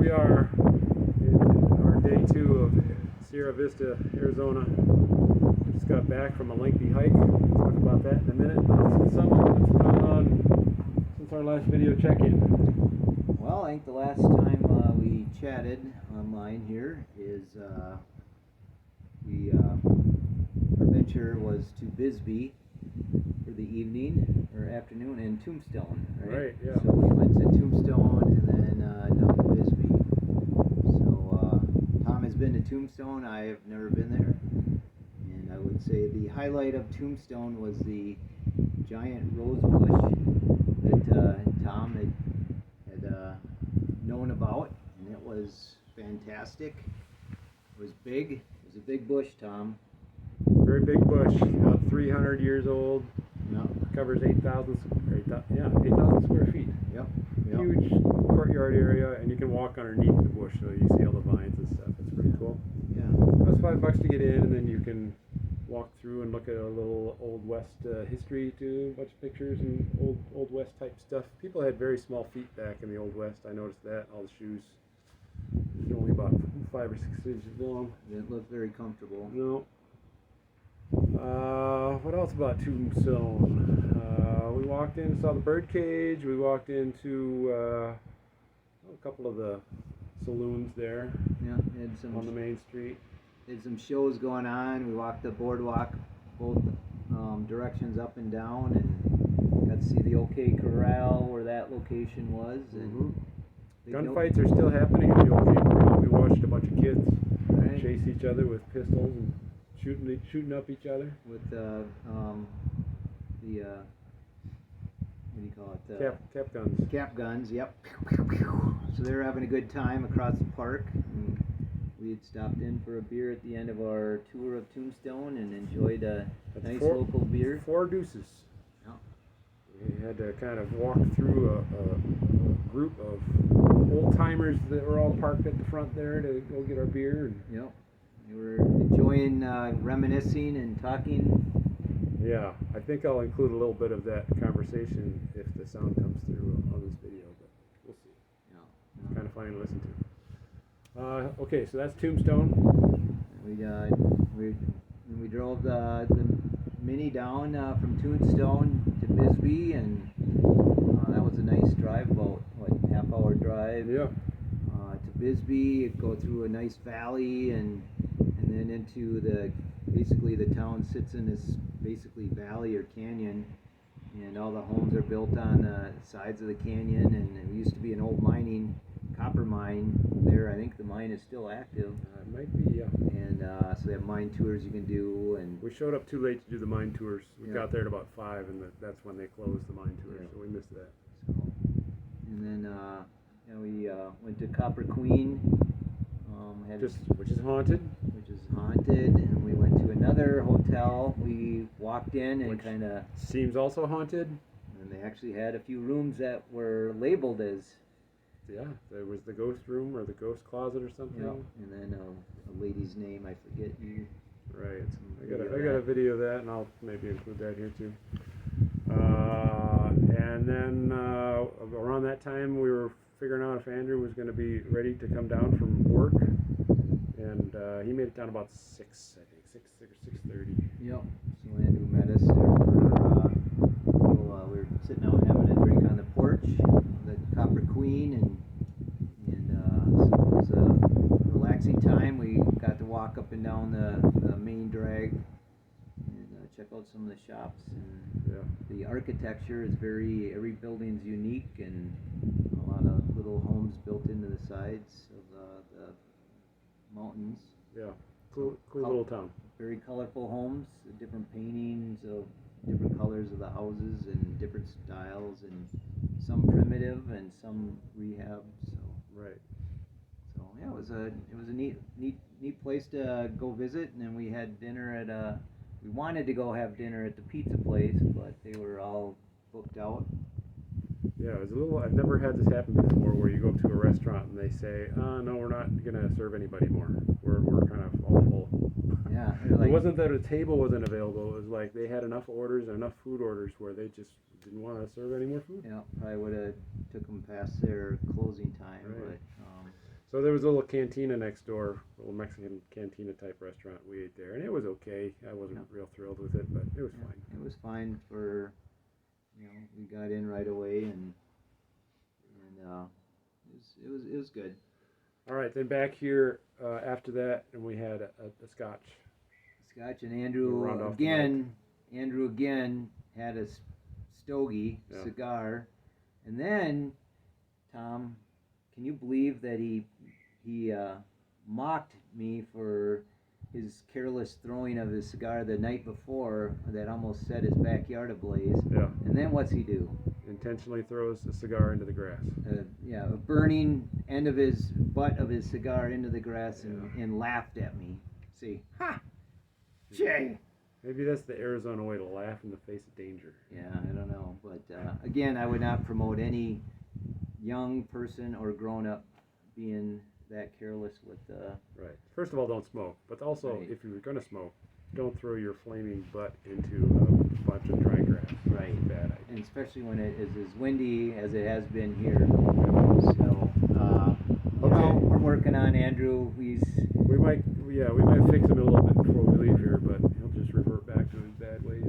we are in our day 2 of Sierra Vista, Arizona. We just got back from a lengthy hike. We'll talk about that in a minute. But what's going on since our last video check-in? Well, I think the last time we chatted online here is our venture was to Bisbee for the evening or afternoon and Tombstone, right? Right, yeah. So we went to Tombstone and then down to Bisbee. So Tom has been to Tombstone. I have never been there. And I would say the highlight of Tombstone was the giant rose bush that Tom had known about, and it was fantastic. It was big. It was a big bush, Tom. Very big bush, about 300 years old. Yep. Covers 8,000 square feet. Yep. Huge courtyard area, and you can walk underneath the bush, so you see all the vines and stuff. It's pretty cool. Yeah. It was $5 to get in, and then you can walk through and look at a little Old West history too, a bunch of pictures and Old West type stuff. People had very small feet back in the Old West. I noticed that. All the shoes were only about 5 or 6 inches long. Didn't look very comfortable. No. What else about Tombstone? We walked in, saw the bird cage. We walked into a couple of the saloons there. Yeah, had some on the main street. Had some shows going on. We walked the boardwalk both directions up and down, and got to see the OK Corral where that location was. And gunfights are still happening at the OK Corral. We watched a bunch of kids chase each other with pistols and shooting up each other with the what do you call it? Cap guns. Cap guns. Yep. So they were having a good time across the park. And we had stopped in for a beer at the end of our tour of Tombstone and enjoyed a nice local beer. 4 Deuces. Yeah. We had to kind of walk through a group of old timers that were all parked at the front there to go get our beer. And yep. We were enjoying reminiscing and talking. Yeah, I think I'll include a little bit of that conversation if the sound comes through on this video, but we'll see. Yeah. It's kind of funny to listen to. Okay, so that's Tombstone. We drove the Mini down from Tombstone to Bisbee, and that was a nice drive, about half-hour drive. Yeah. To Bisbee, go through a nice valley, and then into basically the town sits in this basically valley or canyon, and all the homes are built on the sides of the canyon, and there used to be an old copper mine there. I think the mine is still active. It might be, yeah. And so they have mine tours you can do. And we showed up too late to do the mine tours. We got there at about 5, and that's when they closed the mine tours, so we missed that. So, and then we went to Copper Queen, which is haunted. And we went to another hotel. We walked in and kind of seems also haunted. And they actually had a few rooms that were labeled as. Yeah, there was the ghost room or the ghost closet or something. Yeah. And then a lady's name, I forget you. Right. I got a video of that, and I'll maybe include that here too. And then around that time, we were figuring out if Andrew was going to be ready to come down from work, and he made it down about 6, I think, 6 or 6:30. Yep. So Andrew met us there for we were sitting out having a drink on the porch of the Copper Queen, and so it was a relaxing time. We got to walk up and down the main drag and check out some of the shops. And the architecture is every building's unique, and a lot of little homes built into the sides of the mountains. Yeah, cool little town. Very colorful homes, different paintings of different colors of the houses and different styles, and some primitive and some rehab. So right. So yeah, it was a neat place to go visit, and then we had dinner at we wanted to go have dinner at the pizza place, but they were all booked out. Yeah, it was a little. I've never had this happen before, where you go to a restaurant and they say, "No, we're not gonna serve anybody more. We're kind of all full." Yeah, it wasn't that a table wasn't available. It was like they had enough orders and enough food orders where they just didn't want to serve any more food. Yeah, probably would have took them past their closing time. Right. But So there was a little cantina next door, a little Mexican cantina type restaurant. We ate there, and it was okay. I wasn't real thrilled with it, but it was fine. It was fine for, we got in right away, and it was good. All right, then back here after that, and we had a scotch. Scotch, and Andrew again had a stogie cigar, and then Tom, can you believe that he mocked me for his careless throwing of his cigar the night before that almost set his backyard ablaze? Yeah. And then what's he do? Intentionally throws a cigar into the grass. A burning end of his butt of his cigar into the grass, and laughed at me. See, ha, Jay. Maybe that's the Arizona way to laugh in the face of danger. Yeah, I don't know, but again, I would not promote any young person or grown up being that careless with. Right. First of all, don't smoke, but also if you're gonna smoke, don't throw your flaming butt into a bunch of dry grass. Right. That's a bad idea. And especially when it is as windy as it has been here. So, we're working on Andrew. We might fix him a little bit before we leave here, but he'll just revert back to his bad ways.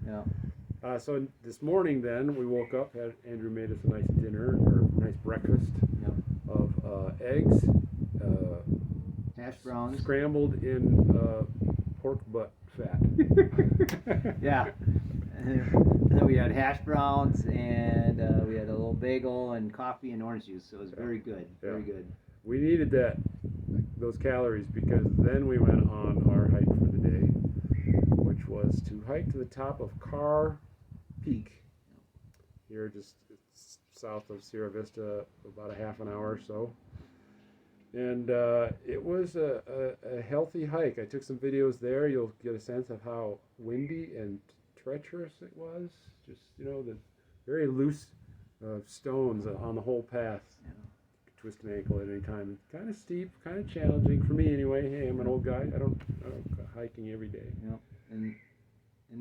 Yeah. So this morning, then we woke up. Andrew made us a nice dinner or nice breakfast of eggs, hash browns, scrambled in pork butt fat. Yeah. And then we had hash browns, and we had a little bagel and coffee and orange juice. So it was very good. Very good. We needed those calories, because then we went on our hike for the day, which was to hike to the top of Carr Peak. Here, just south of Sierra Vista, about a half an hour or so. And it was a healthy hike. I took some videos there. You'll get a sense of how windy and treacherous it was. Just, the very loose stones on the whole path. Yeah. Twist an ankle at any time. Kind of steep, kind of challenging for me anyway. Hey, I'm an old guy. I don't go hiking every day. And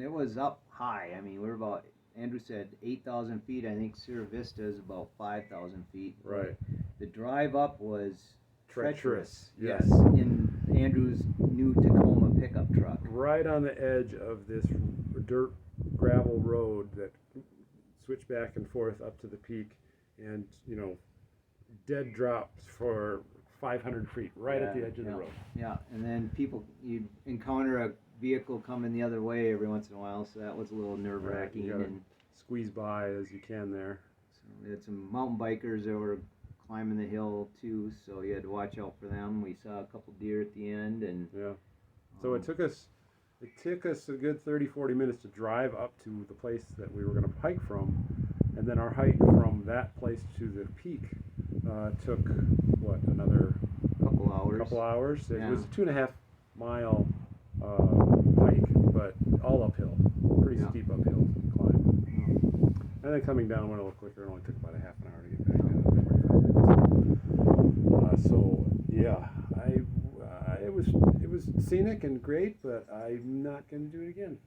it was up high. I mean, we're about, Andrew said 8,000 feet. I think Sierra Vista is about 5,000 feet. Right. The drive up was treacherous. Yes. In Andrew's new Tacoma pickup truck. Right on the edge of this dirt gravel road that switched back and forth up to the peak, and dead drops for 500 feet right at the edge of the road. Yeah, and then you'd encounter a vehicle coming the other way every once in a while, so that was a little nerve-wracking. You and squeeze by as you can there. So we had some mountain bikers that were climbing the hill too, so you had to watch out for them. We saw a couple deer at the end, and so it took us a good 30-40 minutes to drive up to the place that we were going to hike from, and then our hike from that place to the peak took another couple hours. It was a 2.5 mile hike, but all uphill, pretty steep uphill climb. And then coming down went a little quicker. It only took about a half an hour to get back down, 45 minutes. It was scenic and great, but I'm not going to do it again.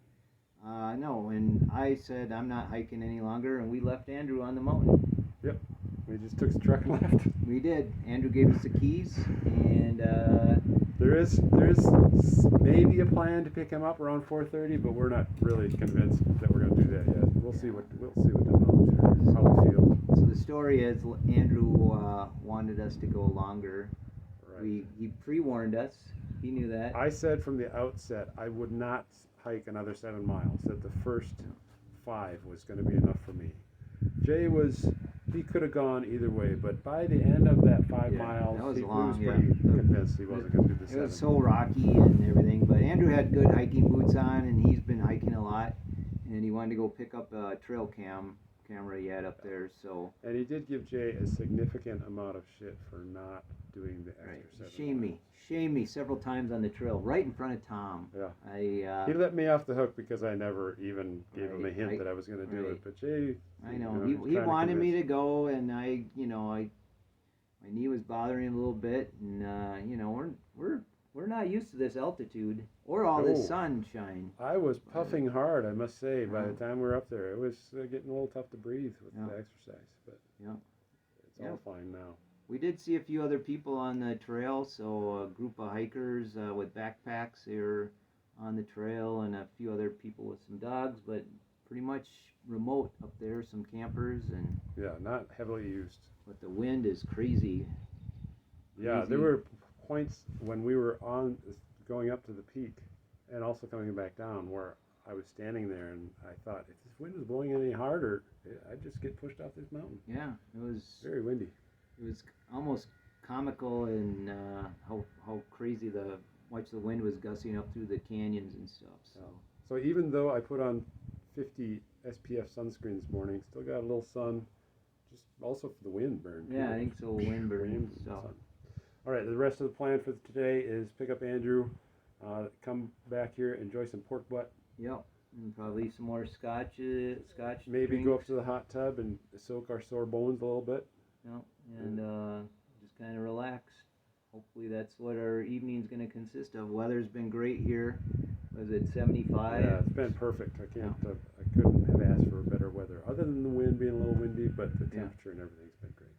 No, and I said I'm not hiking any longer, and we left Andrew on the mountain. Yep, we just took the truck and left. We did. Andrew gave us the keys, and there is maybe a plan to pick him up around 4:30, but we're not really convinced that we're going to do that yet. We'll see what develops here, how we feel. So the story is, Andrew wanted us to go longer. Right. He pre-warned us. He knew that. I said from the outset I would not hike another 7 miles. That the first 5 was going to be enough for me. Jay he could have gone either way, but by the end of that 5 miles, he was pretty convinced he wasn't going to do the 7. It was so rocky and everything, but Andrew had good hiking boots on, and he's been hiking a lot, and he wanted to go pick up a trail camera he had up there. So. And he did give Jay a significant amount of shit for not doing the extra 7 miles. Shame me several times on the trail, right in front of Tom. Yeah. He let me off the hook because I never even gave him a hint that I was going to do it. But Jay, I know he wanted me to go, and my knee was bothering him a little bit, and we're not used to this altitude or all this sunshine. I was puffing hard, I must say. By the time we were up there, it was getting a little tough to breathe with the exercise, but it's all fine now. We did see a few other people on the trail. So a group of hikers with backpacks. They were on the trail, and a few other people with some dogs, but pretty much remote up there. Some campers and Yeah, not heavily used. but the wind is crazy. Yeah, there were points when we were on going up to the peak and also coming back down where I was standing there and I thought, if this wind is blowing any harder, I'd just get pushed off this mountain. Yeah, it was Very windy. It was almost comical in how crazy much the wind was gusting up through the canyons and stuff. So even though I put on 50 SPF sunscreen this morning, still got a little sun, just also for the wind burn. Yeah, I think so. Wind burn. Wind and So. sun. All right, the rest of the plan for today is pick up Andrew, come back here, enjoy some pork butt. Yep, and probably some more scotch. Maybe drinks. go up to the hot tub and soak our sore bones a little bit. Yep, and just kind of relax. Hopefully that's what our evening's going to consist of. Weather's been great here. Was it 75? Yeah, it's been perfect. I couldn't have asked for better weather, other than the wind being a little windy, but the temperature and everything's been great.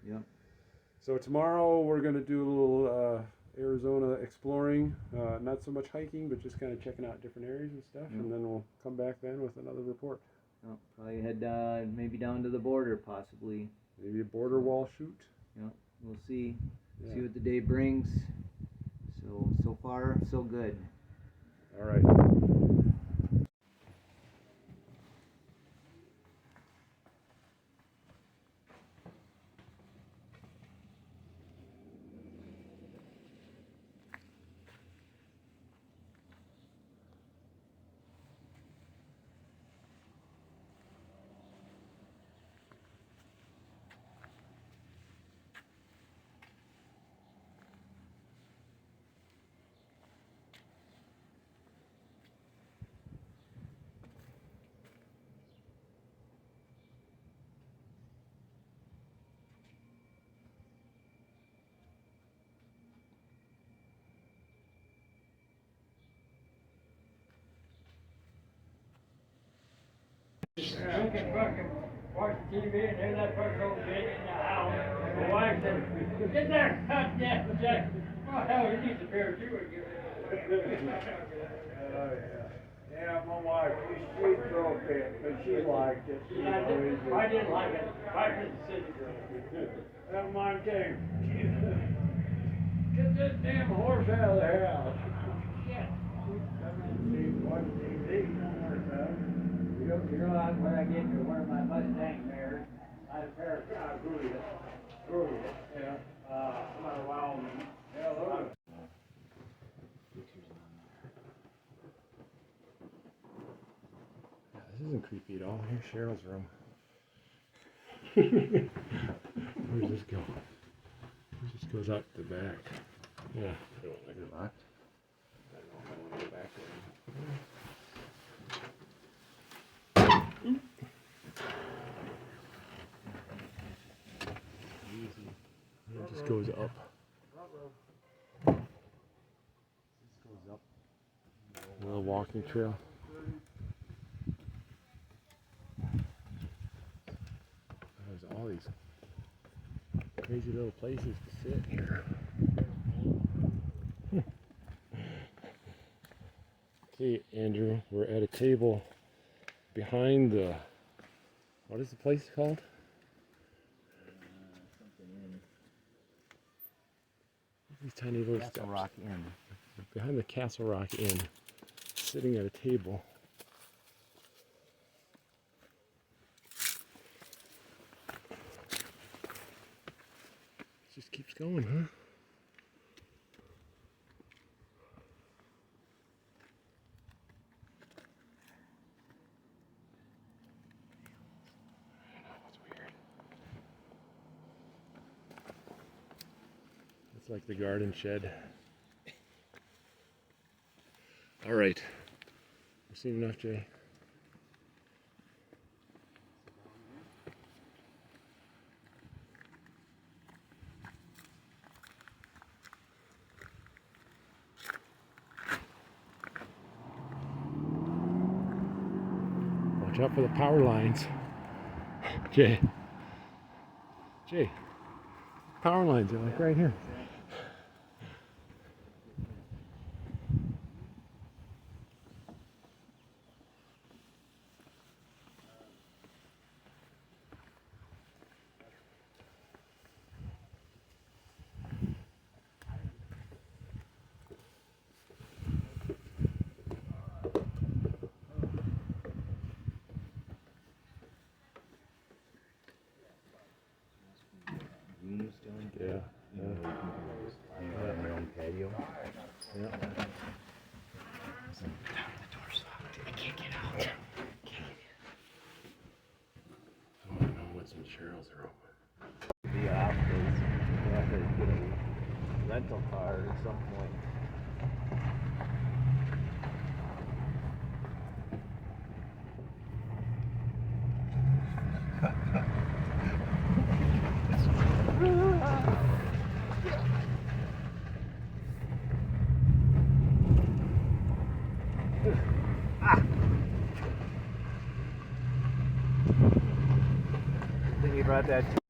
Yep. So tomorrow we're going to do a little Arizona exploring, not so much hiking, but just kind of checking out different areas and stuff, and then we'll come back then with another report. Yep. Probably head maybe down to the border, possibly. Maybe a border wall shoot. Yep. We'll see. See what the day brings. So far, so good. All right. Fucking watch TV and hear that fucking old bitch in the house. My wife said, "Get there, goddamn Jack! Oh hell, you need a pair of shoes." Yeah, my wife, she broke it, but she liked it. I didn't like it. I couldn't sit it. That mine too. Get this damn horse out of the house. Shit. Watch TV somewhere, son. You know when I get to one of my Mustang mares, I had a pair of Grulias. Yeah. I'm out of Wyoming. Yeah, those This isn't creepy at all. Here's Cheryl's room. Where does this go? It just goes out the back. Yeah. I don't like it locked. I don't know if I want to go back there. It just goes up. A little walking trail. There's all these crazy little places to sit here. Okay, Andrew, we're at a table behind the, what is the place called? These tiny little Castle steps. Rock Inn. Behind the Castle Rock Inn, sitting at a table. It just keeps going, huh? It's like the garden shed. All right. I've seen enough, Jay. Watch out for the power lines. Jay. Jay. Power lines are like right here. Yeah. My own patio. Yeah. I want to know what some Cheryl's are open. The options. You have to get a rental car at some point. I think you brought that.